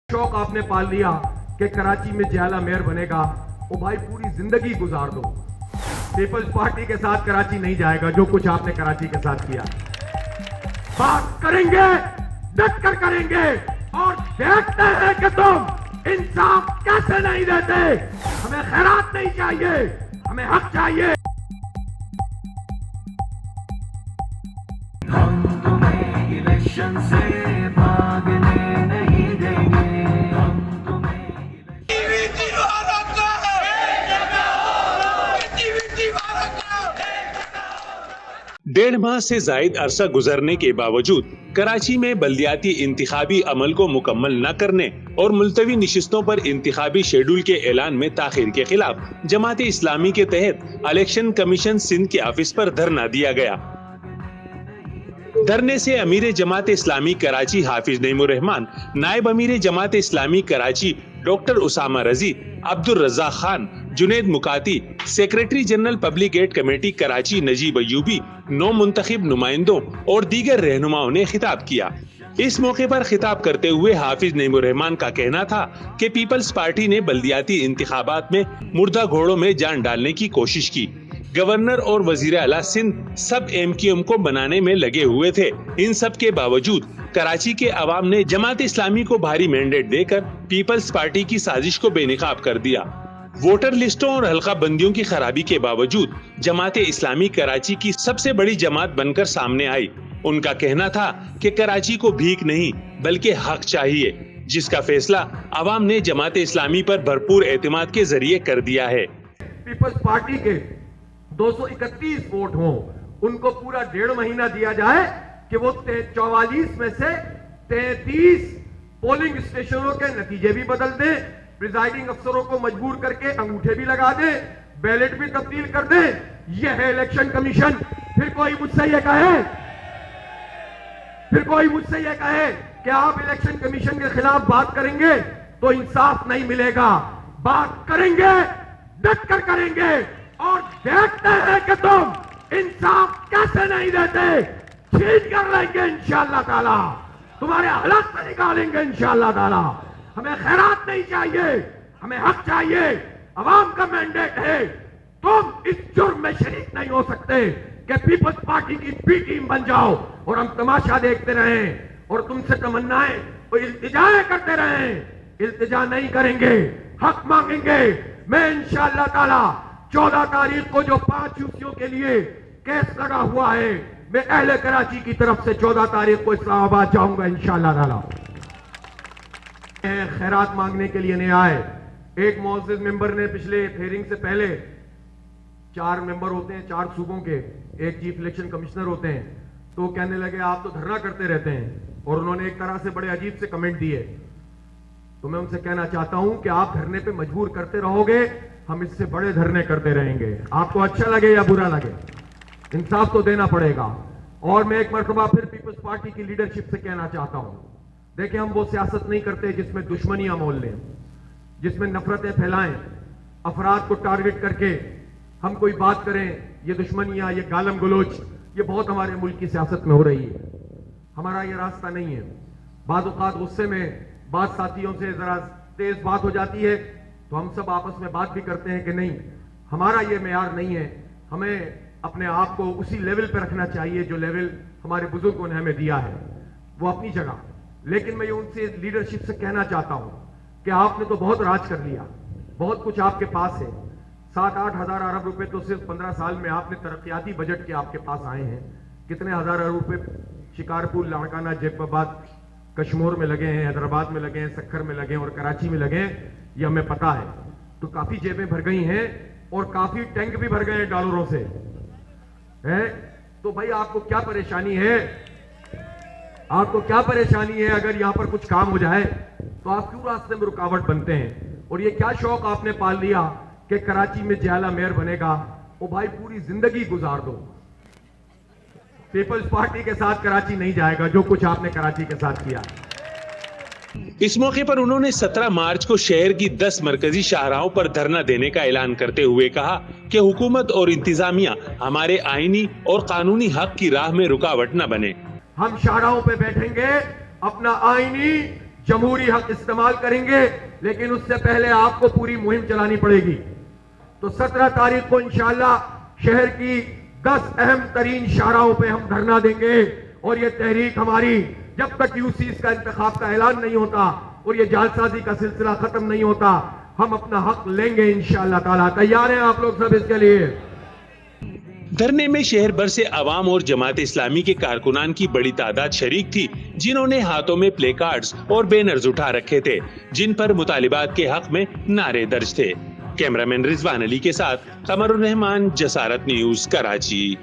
शौक आपने पाल लिया कि कराची में जियाला मेयर बनेगा, वो भाई पूरी जिंदगी गुजार दो, पीपल्स पार्टी के साथ कराची नहीं जाएगा। जो कुछ आपने कराची के साथ किया, बात करेंगे, डट कर करेंगे और देखते हैं कि तुम इंसाफ कैसे नहीं देते। हमें खैरात नहीं चाहिए, हमें हक चाहिए। हम तुम्हें इलेक्शन से भागने नहीं देंगे। हम तुम्हें डेढ़ माह से जायद अरसा गुजरने के बावजूद कराची में बल्दियाती इंतखाबी अमल को मुकम्मल न करने और मुल्तवी नशिस्तों पर इंतखाबी शेड्यूल के ऐलान में ताखिर के खिलाफ जमात इस्लामी के तहत इलेक्शन कमीशन सिंध के ऑफिस पर धरना दिया गया। धरने से अमीर जमात इस्लामी कराची हाफिज नईमुर रहमान, नायब अमीर Jamaat Islami Karachi doctor Usama Razi, Abdul Razzaq Khan, Junaid Mukati, secretary general public aid committee Karachi Najeeb Ayubi, 9 मुंतखब नुमाइंदों और दीगर रहनुमाओं ने खिताब किया। इस मौके पर खिताब करते हुए हाफिज नईमुर रहमान का कहना था कि पीपल्स पार्टी ने बल्दियाती इंतखाबात में मुर्दा घोड़ों में जान डालने की कोशिश की। गवर्नर और वजीर आला सिंध सब MQM को बनाने में लगे हुए थे। इन सब के बावजूद कराची के अवाम ने जमात इस्लामी को भारी मैंडेट देकर पीपल्स पार्टी की साजिश को बेनकाब कर दिया। वोटर लिस्टों और हल्का बंदियों की खराबी के बावजूद जमात इस्लामी कराची की सबसे बड़ी जमात बनकर सामने आई। उनका कहना था कि कराची को भीख नहीं बल्कि हक चाहिए, जिसका फैसला अवाम ने जमात इस्लामी पर भरपूर एतमाद के जरिए कर दिया है। पीपल्स पार्टी के 231 वोट हों, उनको पूरा 1.5 महीना दिया जाए कि वो 44 में से 33 पोलिंग स्टेशनों के नतीजे भी बदल दें, प्रिजाइडिंग अफसरों को मजबूर करके अंगूठे भी लगा दें, बैलेट भी तब्दील कर दें। यह है इलेक्शन कमीशन। फिर कोई मुझसे यह कहे कि आप इलेक्शन कमीशन के खिलाफ बात करेंगे तो इंसाफ नहीं मिलेगा। बात करेंगे, डट कर करेंगे और देखते हैं कि तुम इंसाफ कैसे नहीं देते। छीन कर लेंगे इंशाअल्लाह ताला, तुम्हारे हालात से निकालेंगे इंशाअल्लाह ताला। हमें खैरात नहीं चाहिए, हमें हक चाहिए। अवाम का मैंडेट है। तुम इस जुर्म में शरीक नहीं हो सकते कि पीपल्स पार्टी की बी टीम बन जाओ और हम तमाशा देखते रहें और तुमसे तमन्नाएं और इल्तिजाएं करते रहें। इल्तिजा नहीं करेंगे, हक मांगेंगे। मैं इंशाअल्लाह ताला 14 तारीख को जो 5 यूसियों के लिए केस लगा हुआ है, मैं अहले कराची की तरफ से 14 तारीख को इस्लामाबाद जाऊंगा इंशाअल्लाह ताला। खैरात मांगने के लिए नहीं आए। एक मुअज़्ज़िज़ मेंबर ने पिछले हेयरिंग से पहले 4 मेंबर होते हैं 4 सूबों के, एक चीफ इलेक्शन कमिश्नर होते हैं, तो कहने लगे आप तो धरना करते रहते हैं, और उन्होंने एक तरह से बड़े अजीब से कमेंट दिए। तो मैं उनसे कहना चाहता हूं कि आप धरने पे मजबूर करते रहोगे, हम इससे बड़े धरने करते रहेंगे। आपको अच्छा लगे या बुरा लगे, इंसाफ तो देना पड़ेगा। और मैं एक मरतबा फिर पीपल्स पार्टी की लीडरशिप से कहना चाहता हूं, देखिए हम वो सियासत नहीं करते जिसमें दुश्मनियां मोल लें, जिसमें नफरतें फैलाएं, अफराद को टारगेट करके हम कोई बात करें। ये दुश्मनियां, ये गालम गलोच, ये बहुत हमारे मुल्क की सियासत में हो रही है। हमारा ये रास्ता नहीं है। बाद औक़ात गुस्से में बात साथियों से जरा तेज बात हो जाती है तो हम सब आपस में बात भी करते हैं कि नहीं, हमारा ये मेयार नहीं है। हमें अपने आप को उसी लेवल पर रखना चाहिए जो लेवल हमारे बुजुर्गों ने हमें दिया है, वो अपनी जगह। लेकिन मैं ये उनसे लीडरशिप से कहना चाहता हूं कि आपने तो बहुत राज कर लिया, बहुत कुछ आपके पास है। 7-8 हजार अरब रुपए तो सिर्फ 15 साल में आपने तरक्याती बजट के आपके पास आए हैं। कितने हजार अरब रुपए शिकारपुर, लाड़काना, जैकबाबाद, कश्मीर में लगे हैं, हैदराबाद में लगे हैं, सक्खर में लगे हैं और कराची में लगे हैं, ये हमें पता है। तो काफी जेबें भर गई हैं और काफी टैंक भी भर गए हैं डॉलरों से, है? तो भाई आपको क्या परेशानी है? आपको क्या परेशानी है? अगर यहां पर कुछ काम हो जाए तो आप क्यों रास्ते में रुकावट बनते हैं? और ये क्या शौक आपने पाल लिया कि कराची में जियाला मेयर बनेगा? वो भाई पूरी जिंदगी गुजार दो, पीपल्स पार्टी के साथ कराची नहीं जाएगा। जो कुछ आपने कराची के साथ किया। इस मौके पर उन्होंने 17 मार्च को शहर की 10 मरकजी शाहराहों पर धरना देने का ऐलान करते हुए कहा कि हुकूमत और इंतजामिया हमारे आईनी और कानूनी हक की राह में रुकावट न बने। हम शाहराहों पे बैठेंगे, अपना आईनी जमहूरी हक इस्तेमाल करेंगे, लेकिन उससे पहले आपको पूरी मुहिम चलानी पड़ेगी। तो 17 तारीख को इंशाअल्लाह शहर की 10 अहम तरीन शाहराहों पे हम धरना देंगे, और ये तहरीक हमारी जब तक यूसीस का इंतखाब का ऐलान नहीं होता और ये जालसाजी का सिलसिला खत्म नहीं होता, हम अपना हक लेंगे इंशाअल्लाह ताला। तैयार हैं आप लोग सब इसके लिए? धरने में शहर भर से अवाम और जमात इस्लामी के कारकुनान की बड़ी तादाद शरीक थी, जिन्होंने हाथों में प्ले कार्ड्स और बैनर्स उठा रखे थे, जिन पर मुतालिबात के हक में नारे दर्ज थे। कैमरामैन रिजवान अली के साथ कमरुर रहमान, जसारत न्यूज, कराची।